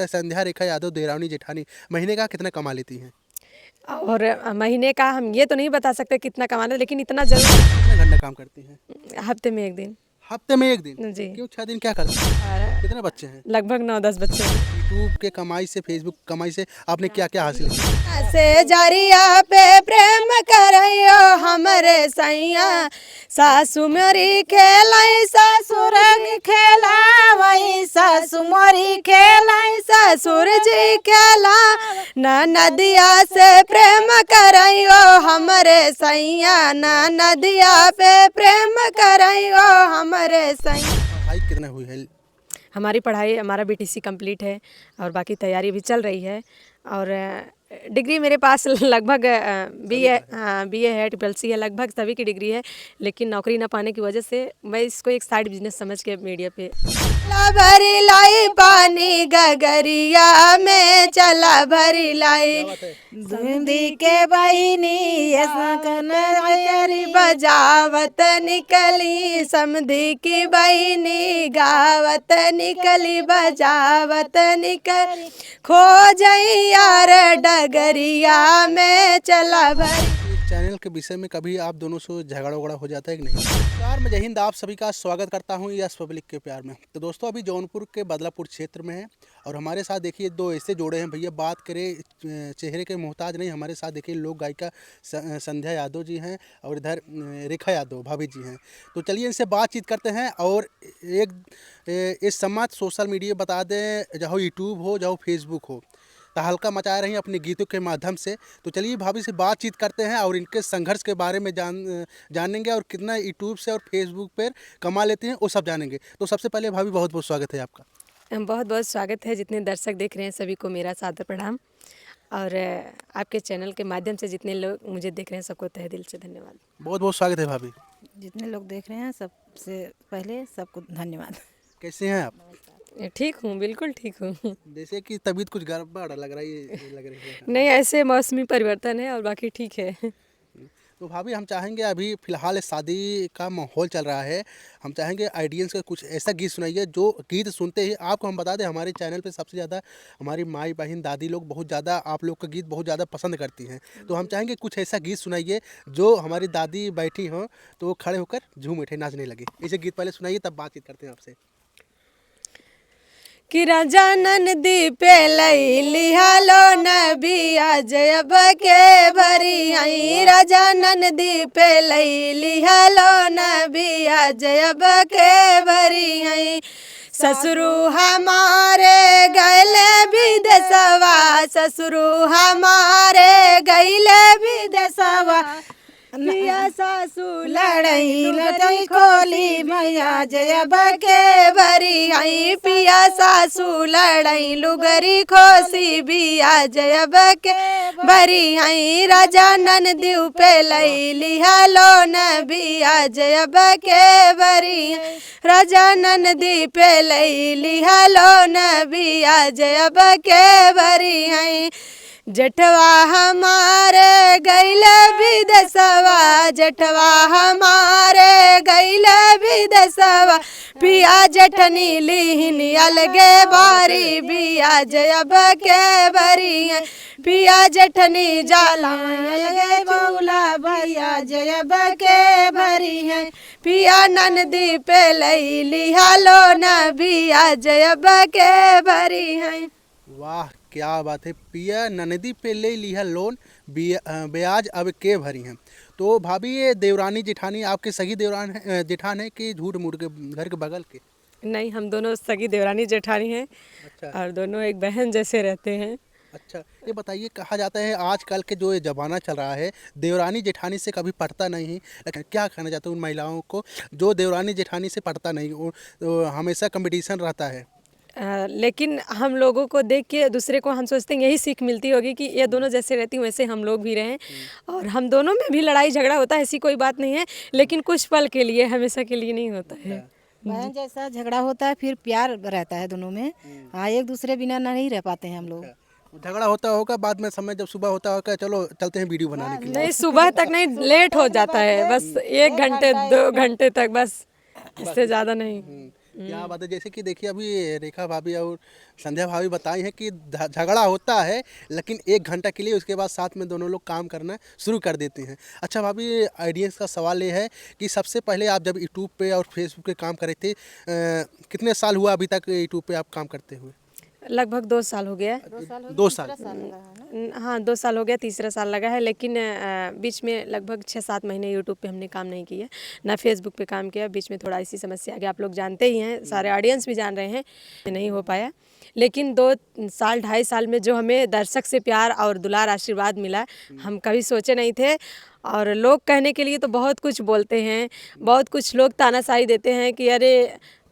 संध्या रेखा यादव देवरानी जेठानी महीने का कितना कमा लेती हैं? और महीने का हम ये तो नहीं बता सकते कितना कमाना, लेकिन इतना जरूर कितने घंटे काम करती हैं? हफ्ते में 1 दिन। हफ्ते में 1 दिन? जी। क्यों 6 दिन क्या करती हैं? और कितने बच्चे हैं? लगभग 9-10 बच्चे हैं। यूट्यूब के कमाई से, फेसबुक कमाई से आपने क्या क्या हासिल किया? से जरिया पे प्रेम करियो हमरे सैया, सासु मोरी खेलाई ससुर खेला वही सासु मोरी खेलाई ससुर जी खेला, नदिया से प्रेम करियो हमरे सैया, नदिया पे प्रेम करियो हमरे सैया। पढ़ाई कितना हुई है? हमारी पढ़ाई, हमारा बीटीसी कंप्लीट है और बाकी तैयारी भी चल रही है। और डिग्री मेरे पास लगभग बीए, हाँ बीए है, ट्रिपल-सी है, लगभग सभी की डिग्री है, लेकिन नौकरी ना पाने की वजह से मैं इसको एक साइड बिजनेस समझ के मीडिया पे भरी लाई पानी गगरिया में चला भरी लाई दूधी के बहिनी बजावत निकली, समधी की बहिनी गावत निकली, बजावत निकली, खो जई यार डगरिया में चला भरी। चैनल के विषय में कभी आप दोनों से झगड़ा वगड़ा हो जाता है कि नहीं? नमस्कार, मैं जय हिंद, आप सभी का स्वागत करता हूं यस पब्लिक के प्यार में। तो दोस्तों अभी जौनपुर के बदलापुर क्षेत्र में है और हमारे साथ देखिए 2 ऐसे जोड़े हैं भैया। बात करें चेहरे के मोहताज नहीं, हमारे साथ देखिए लोक गायिका संध्या यादव जी हैं और इधर रेखा यादव भाभी जी हैं। तो चलिए इनसे बातचीत करते हैं। और एक इस समाज सोशल मीडिया बता दें, चाहे यूट्यूब हो चाहे फेसबुक हो, तो हल्का मचा रही हैं अपने गीतों के माध्यम से। तो चलिए भाभी से बातचीत करते हैं और इनके संघर्ष के बारे में जानेंगे और कितना यूट्यूब से और फेसबुक पर कमा लेते हैं वो सब जानेंगे। तो सबसे पहले भाभी बहुत बहुत स्वागत है आपका। बहुत बहुत स्वागत है। जितने दर्शक देख रहे हैं सभी को मेरा सादर प्रणाम, और आपके चैनल के माध्यम से जितने लोग मुझे देख रहे हैं सबको तहे दिल से धन्यवाद। बहुत बहुत स्वागत है भाभी। जितने लोग देख रहे हैं सबसे पहले सबको धन्यवाद। कैसे हैं आप? ठीक हूँ, बिल्कुल ठीक हूँ। जैसे कि तबीयत कुछ गड़बड़ लग रही है। नहीं, ऐसे मौसमी परिवर्तन है और बाकी ठीक है। तो भाभी हम चाहेंगे, अभी फ़िलहाल शादी का माहौल चल रहा है, हम चाहेंगे ऑडियंस का कुछ ऐसा गीत सुनाइए जो गीत सुनते ही आपको हम बता दें हमारे चैनल पे सबसे ज़्यादा हमारी माई बहन दादी लोग बहुत ज़्यादा आप लोग का गीत बहुत ज़्यादा पसंद करती हैं। तो हम चाहेंगे कुछ ऐसा गीत सुनाइए जो हमारी दादी बैठी हों तो वो खड़े होकर झूम उठे, नाचने लगे। ऐसे गीत पहले सुनाइए तब बातचीत करते हैं आपसे। कि राजा नंदी पे लिहालो नबिया जयब के भरी आई, राजा नंदी पे लिहालो नबिया जयब के भरी आई, ससुरु हमारे गैले विदेशवा, ससुरु हमारे गैले विदेशवा, पिया सासू लड़ई लड़ई खोली मैया जयब के भरी आई, पिया सासू लड़ई लुगरी खोसी बिया जयब के भरी आई, राजा नंदी पे लिहालो नबिया जयब के भरी, राजा नंदी पे लिहालो नबिया जयब के भरी आई, जठवा हमारे गैले विदेशवा, जठवा हमारे गैले विदेशवा, पिया जठनी लिहनी अलगे बारी बिया जयब के भरी है, पिया जठनी जाला अलगे बौला भैया जयब के भरी है, पिया नंदी पे लिहालो नबिया जयब के भरी है। वाह क्या बात है। पिया ननदी पे ले लिया लोन, ब्याज अब के भरी हैं। तो भाभी ये देवरानी जेठानी आपके सगी जेठान है कि झूठ मूठ के घर के बगल के? नहीं, हम दोनों सगी देवरानी जेठानी हैं। अच्छा। और दोनों एक बहन जैसे रहते हैं। अच्छा, ये बताइए, कहा जाता है आजकल के जो ये ज़माना चल रहा है देवरानी जेठानी से कभी पटता नहीं, लेकिन क्या कहना चाहते हैं उन महिलाओं को जो देवरानी जेठानी से पटता नहीं, तो हमेशा कंपटीशन रहता है? लेकिन हम लोगों को देख के दूसरे को हम सोचते हैं यही सीख मिलती होगी कि ये दोनों जैसे रहती हैं वैसे हम लोग भी रहें, और हम दोनों में भी लड़ाई झगड़ा होता है, ऐसी कोई बात नहीं है, लेकिन कुछ पल के लिए, हमेशा के लिए नहीं होता है। बहन जैसा झगड़ा होता है फिर प्यार रहता है दोनों में। हाँ, एक दूसरे बिना नहीं रह पाते हैं हम लोग। झगड़ा होता होगा बाद में, समय जब सुबह होता होगा चलो चलते हैं वीडियो बनाने के लिए? नहीं, सुबह तक नहीं, लेट हो जाता है, बस 1 घंटे 2 घंटे तक, बस इससे ज़्यादा नहीं। क्या बात है। जैसे कि देखिए अभी रेखा भाभी और संध्या भाभी बताई हैं कि झगड़ा होता है लेकिन 1 घंटा के लिए, उसके बाद साथ में दोनों लोग काम करना शुरू कर देते हैं। अच्छा भाभी, ऑडियंस का सवाल ये है कि सबसे पहले आप जब यूट्यूब पे और फेसबुक पे काम कर रहे थे, कितने साल हुआ अभी तक यूट्यूब पे आप काम करते हुए? लगभग 2 साल हो गया। 2 साल। हाँ, 2 साल हो गया, तीसरा साल लगा है। लेकिन बीच में लगभग 6-7 महीने यूट्यूब पे हमने काम नहीं किया, ना फेसबुक पे काम किया। बीच में थोड़ा ऐसी समस्या आ गई, आप लोग जानते ही हैं, सारे ऑडियंस भी जान रहे हैं, नहीं हो पाया। लेकिन 2 साल, 2.5 साल में जो हमें दर्शक से प्यार और दुलार आशीर्वाद मिला, हम कभी सोचे नहीं थे। और लोग कहने के लिए तो बहुत कुछ बोलते हैं, बहुत कुछ लोग तानाशाही देते हैं कि अरे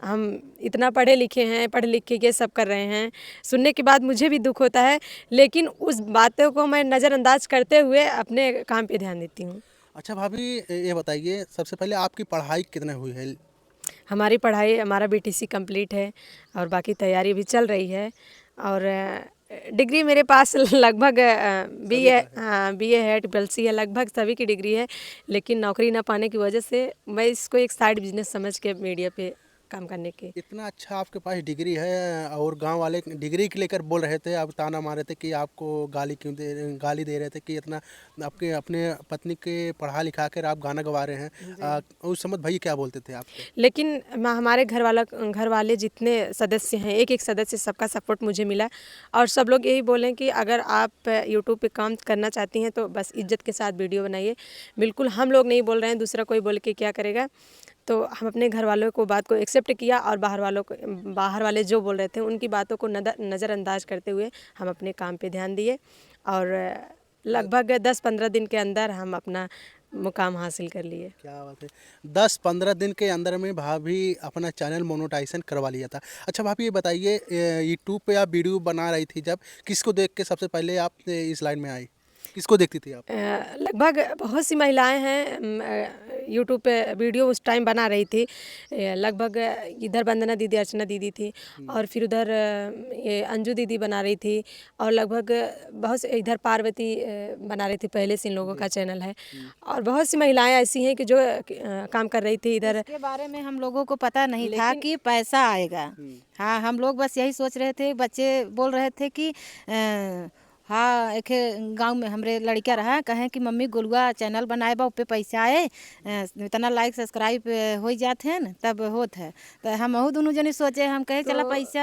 हम इतना पढ़े लिखे हैं, पढ़ लिख के ये सब कर रहे हैं। सुनने के बाद मुझे भी दुख होता है, लेकिन उस बातों को मैं नज़रअंदाज करते हुए अपने काम पे ध्यान देती हूँ। अच्छा भाभी, ये बताइए सबसे पहले आपकी पढ़ाई कितने हुई है? हमारी पढ़ाई, हमारा बीटीसी कंप्लीट है और बाकी तैयारी भी चल रही है। और डिग्री मेरे पास लगभग बीए, हाँ बीए है, ट्रिपल-सी है, लगभग सभी की डिग्री है। लेकिन नौकरी ना पाने की वजह से मैं इसको एक साइड बिजनेस समझ के मीडिया पे काम करने की। इतना अच्छा आपके पास डिग्री है और गांव वाले डिग्री के लेकर बोल रहे थे, अब ताना मार रहे थे कि आपको गाली दे रहे थे कि इतना आपके अपने पत्नी के पढ़ा लिखा कर आप गाना गवा रहे हैं। उस समय भाई क्या बोलते थे आपको? लेकिन हमारे घर वाले जितने सदस्य हैं, एक एक सदस्य, सबका सपोर्ट मुझे मिला। और सब लोग यही बोलें कि अगर आप यूट्यूब पे काम करना चाहती हैं तो बस इज्जत के साथ वीडियो बनाइए। बिल्कुल हम लोग नहीं बोल रहे हैं, दूसरा कोई बोल के क्या करेगा। तो हम अपने घर वालों को बात को एक्सेप्ट किया और बाहर वाले जो बोल रहे थे उनकी बातों को नज़रअंदाज करते हुए हम अपने काम पे ध्यान दिए। और लगभग 10-15 दिन के अंदर हम अपना मुकाम हासिल कर लिए। क्या बात है। 10-15 दिन के अंदर में भाभी अपना चैनल मोनेटाइजेशन करवा लिया था। अच्छा भाभी, ये बताइए यूट्यूब पे आप वीडियो बना रही थी जब, किसको देख के सबसे पहले आप इस लाइन में आई? किसको देखती थी आप? लगभग बहुत सी महिलाएं हैं यूट्यूब पे वीडियो उस टाइम बना रही थी। लगभग इधर वंदना दीदी, अर्चना दीदी थी, और फिर उधर ये अंजू दीदी बना रही थी, और लगभग बहुत से इधर पार्वती बना रही थी। पहले से इन लोगों का चैनल है, और बहुत सी महिलाएं ऐसी हैं कि जो काम कर रही थी इधर। इसके बारे में हम लोगों को पता नहीं था कि पैसा आएगा। हाँ, हम लोग बस यही सोच रहे थे, बच्चे बोल रहे थे कि हाँ, एक गांव में हमरे लड़का रहा, कहें कि मम्मी गोलुआ चैनल बनाए बा, पे पैसा आए, इतना लाइक सब्सक्राइब हो जाते हैं न तब होत है। तो हम दोनों जने सोचे, हम कहे चला पैसा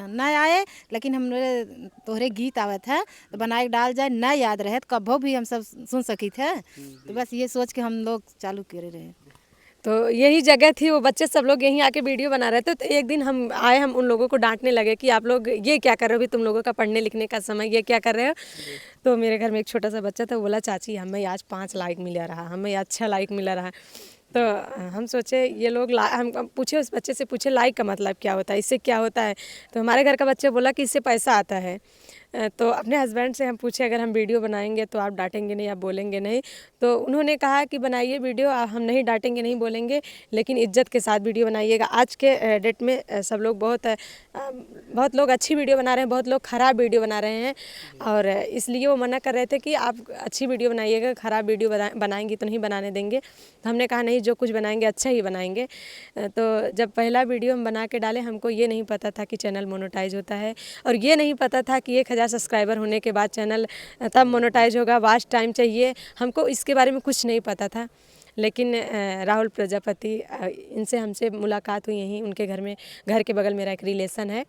ना आए लेकिन हमरे तोहरे गीत आवत है तो बनाए डाल जाए, ना याद रहे तो कभो भी हम सब सुन सकी थे। तो बस ये सोच के हम लोग चालू करे रहे। तो यही जगह थी, वो बच्चे सब लोग यहीं आके वीडियो बना रहे थे। तो एक दिन हम आए, हम उन लोगों को डांटने लगे कि आप लोग ये क्या कर रहे हो, भी तुम लोगों का पढ़ने लिखने का समय, ये क्या कर रहे हो। तो मेरे घर में एक छोटा सा बच्चा था, वो बोला चाची हमें आज 5 लाइक मिला रहा, हमें आज 6 लाइक मिला रहा। तो हम सोचे ये लोग हम पूछे, उस बच्चे से पूछे लाइक का मतलब क्या होता है, इससे क्या होता है। तो हमारे घर का बच्चा बोला कि इससे पैसा आता है। तो अपने हस्बैंड से हम पूछे अगर हम वीडियो बनाएंगे तो आप डांटेंगे नहीं, आप बोलेंगे नहीं। तो उन्होंने कहा कि बनाइए वीडियो, हम नहीं डांटेंगे नहीं बोलेंगे, लेकिन इज्जत के साथ वीडियो बनाइएगा। आज के डेट में सब लोग बहुत लोग अच्छी वीडियो बना रहे हैं, बहुत लोग ख़राब वीडियो बना रहे हैं, और इसलिए वो मना कर रहे थे कि आप अच्छी वीडियो बनाइएगा, ख़राब वीडियो बनाएंगी तो नहीं बनाने देंगे। तो हमने कहा नहीं, जो कुछ बनाएंगे अच्छा ही बनाएंगे। तो जब पहला वीडियो हम बना के डाले, हमको ये नहीं पता था कि चैनल मोनेटाइज होता है, और ये नहीं पता था कि 1000 सब्सक्राइबर होने के बाद चैनल तब मोनेटाइज होगा, वॉच टाइम चाहिए, हमको इसके बारे में कुछ नहीं पता था। लेकिन राहुल प्रजापति, इनसे हमसे मुलाकात हुई यहीं उनके घर में, घर के बगल मेरा एक रिलेशन है,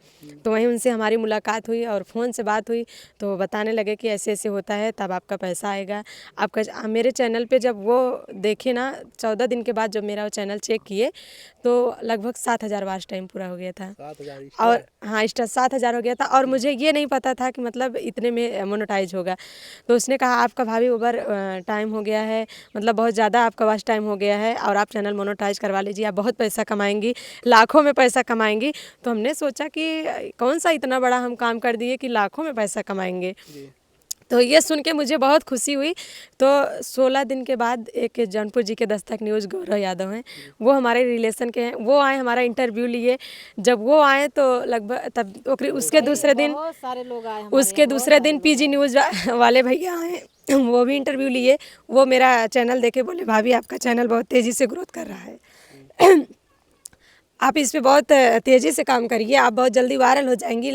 तो वहीं उनसे हमारी मुलाकात हुई और फ़ोन से बात हुई। तो बताने लगे कि ऐसे ऐसे होता है, तब आपका पैसा आएगा। आपका मेरे चैनल पे जब वो देखे ना, 14 दिन के बाद जब मेरा वो चैनल चेक किए तो लगभग 7000 वॉच टाइम पूरा हो गया था। 7,000 और हाँ, स्टार 7000 हो गया था, और मुझे ये नहीं पता था कि मतलब इतने में मोनेटाइज होगा। तो उसने कहा आपका भाभी ओवर टाइम हो गया है, मतलब बहुत ज़्यादा आपका वॉच टाइम हो गया है, और आप चैनल मोनेटाइज करवा लीजिए, आप बहुत पैसा कमाएंगी, लाखों में पैसा कमाएंगी। तो हमने सोचा कि कौन सा इतना बड़ा हम काम कर दिए कि लाखों में पैसा कमाएंगे। तो ये सुन के मुझे बहुत खुशी हुई। तो 16 दिन के बाद एक जौनपुर जी के दस्तक न्यूज़ गौरव यादव हैं, वो हमारे रिलेशन के हैं, वो आए, हमारा इंटरव्यू लिए। जब वो आए तो लगभग तब उसके दूसरे दिन बहुत सारे लोग आए उसके दूसरे दिन पीजी न्यूज़ वाले भैया आए, वो भी इंटरव्यू लिए। वो मेरा चैनल देखे बोले भाभी आपका चैनल बहुत तेज़ी से ग्रोथ कर रहा है। आप इस पे बहुत तेज़ी से काम करिए, आप बहुत जल्दी वायरल हो जाएंगी।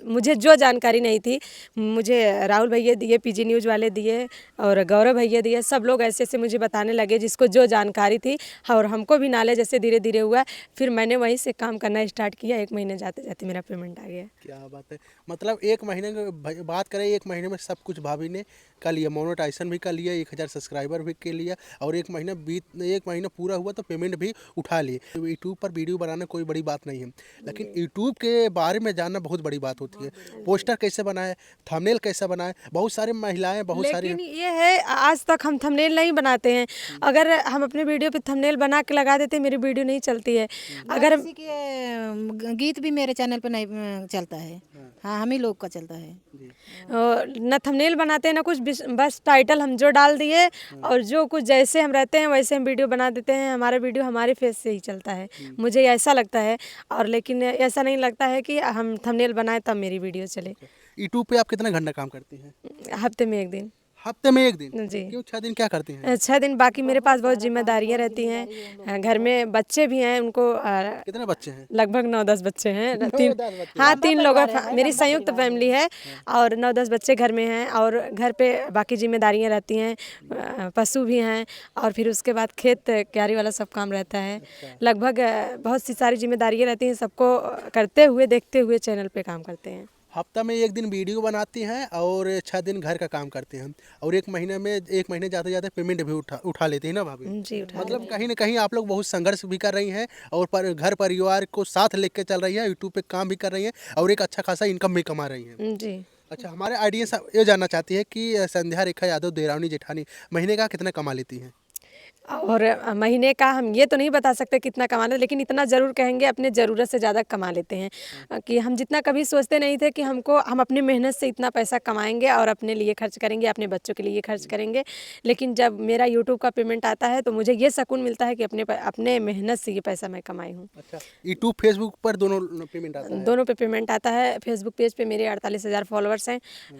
मुझे जो जानकारी नहीं थी, मुझे राहुल भैया दिए, पीजी न्यूज़ वाले दिए और गौरव भैया दिए, सब लोग ऐसे ऐसे मुझे बताने लगे जिसको जो जानकारी थी, और हमको भी नॉलेज ऐसे धीरे धीरे हुआ। फिर मैंने वहीं से काम करना स्टार्ट किया। 1 महीने जाते जाते मेरा पेमेंट आ गया। क्या बात है। मतलब 1 महीने की बात करें, 1 महीने में सब कुछ भाभी ने कर लिया, मोनेटाइजेशन भी कर लिया, 1000 सब्सक्राइबर भी कर लिया, और 1 महीना पूरा हुआ तो पेमेंट भी उठा लिए। यूट्यूब पर वीडियो बनाना कोई बड़ी बात नहीं है, लेकिन यूट्यूब के बारे में जानना बहुत बड़ी बात होती है। पोस्टर कैसे बनाए, थंबनेल कैसे बनाए, बहुत सारी महिलाएं, बहुत सारी। लेकिन ये है, आज तक हम थंबनेल नहीं बनाते हैं। अगर हम अपने वीडियो पे थंबनेल बना के लगा देते हैं, मेरी वीडियो नहीं चलती है। अगर किसी के गीत भी मेरे चैनल पर नहीं चलता है। हाँ, हम ही लोग का चलता है। न थंबनेल बनाते हैं ना कुछ, बस टाइटल हम जो डाल दिए और जो कुछ जैसे हम रहते हैं वैसे हम वीडियो बना देते हैं। हमारा वीडियो हमारे फेस से ही चलता है, मुझे ऐसा लगता है। और लेकिन ऐसा नहीं लगता है कि हम थंबनेल बनाए तब मेरी वीडियो चले। यूट्यूब पे आप कितना घंटा काम करती हैं? हफ्ते में 1 दिन। हफ्ते में 1 दिन? जी। क्यों 6 दिन क्या करती हैं? 6 दिन बाकी मेरे पास बहुत जिम्मेदारियां रहती हैं। घर में बच्चे भी हैं, उनको कितने बच्चे हैं? लगभग 9-10 बच्चे हैं। 3, 9-10 बच्चे। हाँ 3 लोग मेरी संयुक्त फैमिली है, और 9-10 बच्चे घर में हैं, और घर पे बाकी जिम्मेदारियां रहती हैं। पशु भी हैं, और फिर उसके बाद खेत क्यारी वाला सब काम रहता है। लगभग बहुत सी सारी जिम्मेदारियां रहती हैं, सबको करते हुए देखते हुए चैनल पे काम करते हैं। हफ्ता में 1 दिन वीडियो बनाती हैं और 6 दिन घर का काम करते हैं, और 1 महीने जाते जाते पेमेंट भी उठा लेती है ना भाभी? जी, उठा मतलब कहीं ना कहीं आप लोग बहुत संघर्ष भी कर रही हैं, और घर परिवार को साथ लेकर चल रही हैं, यूट्यूब पे काम भी कर रही हैं, और एक अच्छा खासा इनकम भी कमा रही हैं। जी। अच्छा, हमारे ऑडियंस ये जानना चाहती है कि संध्या रेखा यादव देवरानी जेठानी महीने का कितना कमा लेती हैं? और महीने का हम ये तो नहीं बता सकते कितना कमा लेते, लेकिन इतना ज़रूर कहेंगे अपने ज़रूरत से ज़्यादा कमा लेते हैं। कि हम जितना कभी सोचते नहीं थे कि हम अपनी मेहनत से इतना पैसा कमाएंगे और अपने लिए खर्च करेंगे, अपने बच्चों के लिए खर्च करेंगे। लेकिन जब मेरा यूट्यूब का पेमेंट आता है तो मुझे ये सुकून मिलता है कि अपने मेहनत से ये पैसा मैं कमाई हूँ। अच्छा, यूट्यूब फेसबुक पर दोनों पेमेंट आता है? दोनों पे पेमेंट आता है। फेसबुक पेज पे मेरे 48,000 फॉलोअर्स हैं,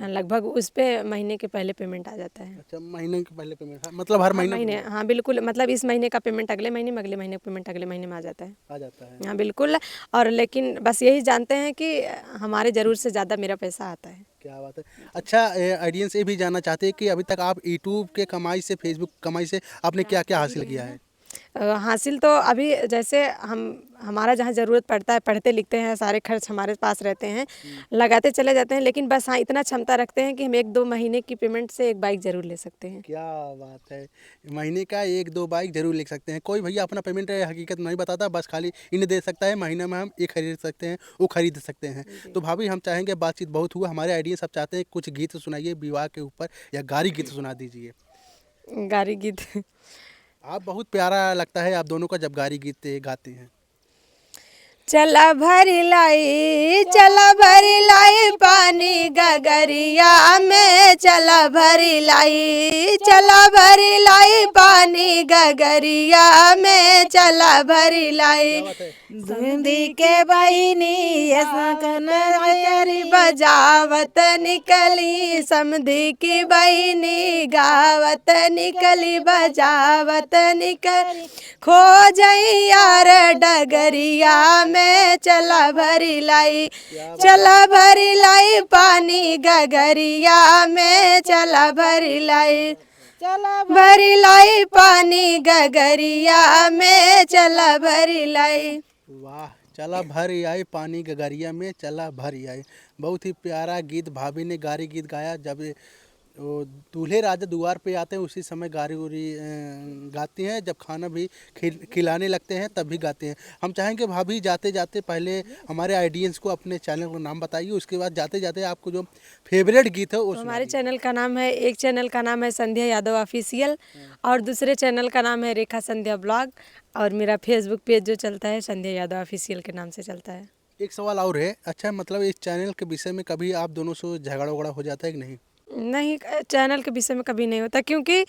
लगभग उस पे महीने के पहले पेमेंट आ जाता है। अच्छा, महीने के पहले पेमेंट, मतलब हर महीने हाँ बिल्कुल, मतलब इस महीने का पेमेंट अगले महीने में, अगले महीने का पेमेंट अगले महीने में आ जाता है। आ जाता है? हाँ बिल्कुल। और लेकिन बस यही जानते हैं कि हमारे ज़रूर से ज़्यादा मेरा पैसा आता है। क्या बात है। अच्छा, ऑडियंस ये भी जानना चाहते हैं कि अभी तक आप यूट्यूब के कमाई से, फेसबुक कमाई से आपने क्या क्या हासिल किया है? हासिल तो अभी जैसे हमारा जहाँ ज़रूरत पड़ता है, पढ़ते लिखते हैं, सारे खर्च हमारे पास रहते हैं, लगाते चले जाते हैं। लेकिन बस हाँ, इतना क्षमता रखते हैं कि हम 1-2 महीने की पेमेंट से एक बाइक ज़रूर ले सकते हैं। क्या बात है। महीने का 1-2 बाइक जरूर ले सकते हैं। कोई भैया अपना पेमेंट हकीकत नहीं बताता, बस खाली इन्हें दे सकता है, महीने में हम ये खरीद सकते हैं, वो खरीद सकते हैं। तो भाभी, हम चाहेंगे, बातचीत बहुत हुआ, हमारे आइडिया सब चाहते हैं कुछ गीत सुनाइए विवाह के ऊपर, या गारी गीत सुना दीजिए। गारी गीत। आप बहुत प्यारा लगता है आप दोनों का जब गारी गीत गाते हैं। चला भरी लाई पानी गगरिया में, चला भरी लाई पानी गगरिया में, चला भरी लाई। दूधी के बहिनी कनरी बजावत निकली, समधी की बहिनी गावत निकली, बजावत निकली, खो जई यार डगरिया में, चला भरी लाई पानी गगरिया में, चला भरी लाई पानी गगरिया में, चला भरी लाई। वाह, चला भरी आई पानी गगरिया में, चला भरी आई। बहुत ही प्यारा गीत भाभी ने गारी गीत गाया। जब वो दूल्हे राजा द्वार पे आते हैं उसी समय गारी उरी गाती हैं, जब खाना भी खिलाने लगते हैं तब भी गाते हैं। हम चाहेंगे भाभी, जाते जाते पहले हमारे ऑडियंस को अपने चैनल का नाम बताइए, उसके बाद जाते जाते आपको जो फेवरेट गीत है वो हमारे चैनल का नाम है, एक चैनल का नाम है संध्या यादव ऑफिशियल, और दूसरे चैनल का नाम है रेखा संध्या ब्लॉग, और मेरा फेसबुक पेज जो चलता है संध्या यादव ऑफिशियल के नाम से चलता है। एक सवाल और है। अच्छा, मतलब इस चैनल के विषय में कभी आप दोनों से झगड़ा वगड़ा हो जाता है कि नहीं? नहीं, चैनल के विषय में कभी नहीं होता, क्योंकि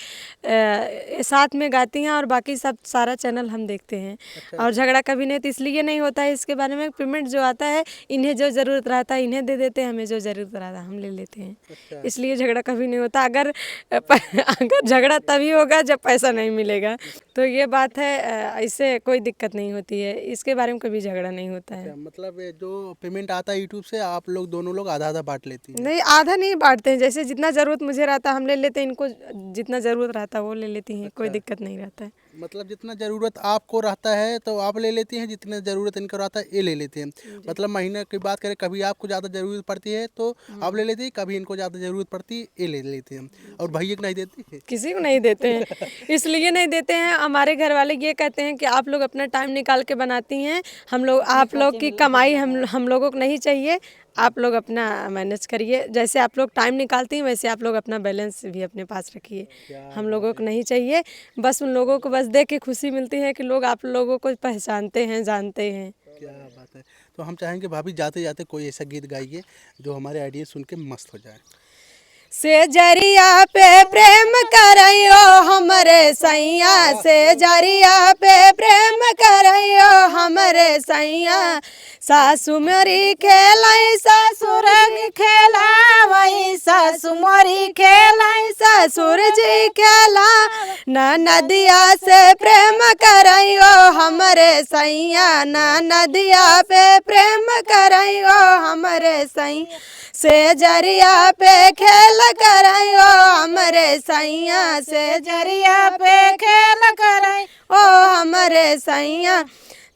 साथ में गाती हैं और बाकी सब सारा चैनल हम देखते हैं। और झगड़ा कभी नहीं, तो इसलिए नहीं होता है इसके बारे में। पेमेंट जो आता है, इन्हें जो ज़रूरत रहता है इन्हें दे देते हैं, हमें जो ज़रूरत रहता है हम ले लेते हैं। इसलिए झगड़ा कभी नहीं होता। अगर अगर झगड़ा तभी होगा जब पैसा नहीं मिलेगा, तो ये बात है। इससे कोई दिक्कत नहीं होती है, इसके बारे में कभी झगड़ा नहीं होता है। मतलब ये जो पेमेंट आता है यूट्यूब से, आप लोग दोनों लोग आधा आधा बांट लेती हैं? नहीं, आधा नहीं बांटते हैं, जैसे जितना ज़रूरत मुझे रहता है हम ले लेते हैं, इनको जितना ज़रूरत रहता है वो ले लेती हैं, कोई दिक्कत नहीं रहता है। मतलब जितना ज़रूरत आपको रहता है तो आप ले लेती हैं, जितना ज़रूरत इनको रहता है ये ले लेते हैं। मतलब महीने की बात करें, कभी आपको ज़्यादा ज़रूरत पड़ती है तो आप ले लेती हैं, कभी इनको ज़्यादा ज़रूरत पड़ती है ये ले लेते हैं। और भैया को नहीं देती है? किसी को नहीं देते हैं। इसलिए नहीं देते हैं, हमारे घर वाले ये कहते हैं कि आप लोग अपना टाइम निकाल के बनाती हैं, हम लोग आप लोग की कमाई हम लोगों को नहीं चाहिए, आप लोग अपना मैनेज करिए। जैसे आप लोग टाइम निकालती हैं वैसे आप लोग अपना बैलेंस भी अपने पास रखिए, हम लोगों को नहीं चाहिए। बस उन लोगों को बस देख के खुशी मिलती है कि लोग आप लोगों को पहचानते हैं, जानते हैं। क्या बात है। तो हम चाहेंगे भाभी जाते जाते कोई ऐसा गीत गाइए जो हमारे आइडिया सुन के मस्त हो जाए। से जरिया पे प्रेम करइयो हमरे सैया, से जरिया पे प्रेम करइयो हमरे सैया। सासु मोरी खेलाई ससुर खेलावई सासु मोरी खेलाई ससुर जी खेला, नदिया से प्रेम करइयो हमरे सैया, नदिया पे प्रेम करइयो हमरे सैया। से जरिया पे खेल करइयो हमरे सैया, से जरिया पे खेल करई ओ हमरे सैया।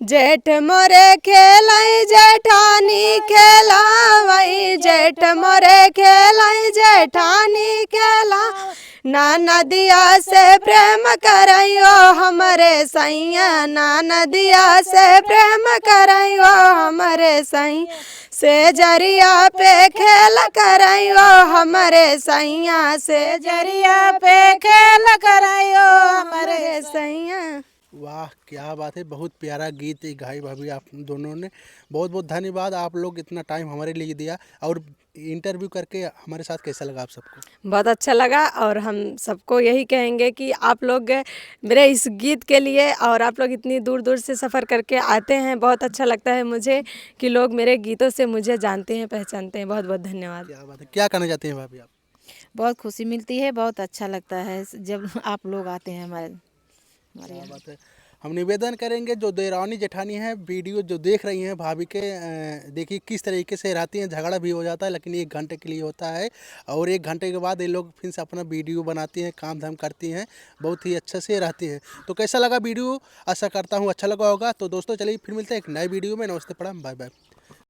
जेठ मोरे खेलाई जेठानी खेलावई, जेठ मोरे खेलाई जेठानी खेला, नदिया से प्रेम करइयो हमरे सैया, नदिया से प्रेम करइयो हमरे सैया। से जरिया पे खेल करइयो हमरे सैया, से जरिया पे खेल करइयो हमरे सैया। वाह क्या बात है, बहुत प्यारा गीत गाई भाभी आप दोनों ने। बहुत बहुत धन्यवाद, आप लोग इतना टाइम हमारे लिए दिया और इंटरव्यू करके हमारे साथ कैसा लगा आप सबको? बहुत अच्छा लगा, और हम सबको यही कहेंगे कि आप लोग मेरे इस गीत के लिए, और आप लोग इतनी दूर दूर से सफ़र करके आते हैं, बहुत अच्छा लगता है मुझे कि लोग मेरे गीतों से मुझे जानते हैं, पहचानते हैं। बहुत बहुत धन्यवाद। क्या बात है, क्या कहना चाहते हैं भाभी आप? बहुत खुशी मिलती है, बहुत अच्छा लगता है जब आप लोग आते हैं हमारे क्या बात है। हम निवेदन करेंगे जो देवरानी जेठानी है, वीडियो जो देख रही हैं भाभी के, देखिए किस तरीके से रहती हैं। झगड़ा भी हो जाता है लेकिन 1 घंटे के लिए होता है, और 1 घंटे के बाद ये लोग फिर से अपना वीडियो बनाती हैं, काम धाम करती हैं, बहुत ही अच्छे से रहती हैं। तो कैसा लगा वीडियो? आशा करता हूँ अच्छा लगा होगा। तो दोस्तों चलिए फिर मिलते हैं एक नए वीडियो में। नमस्ते, प्रणाम, बाय बाय।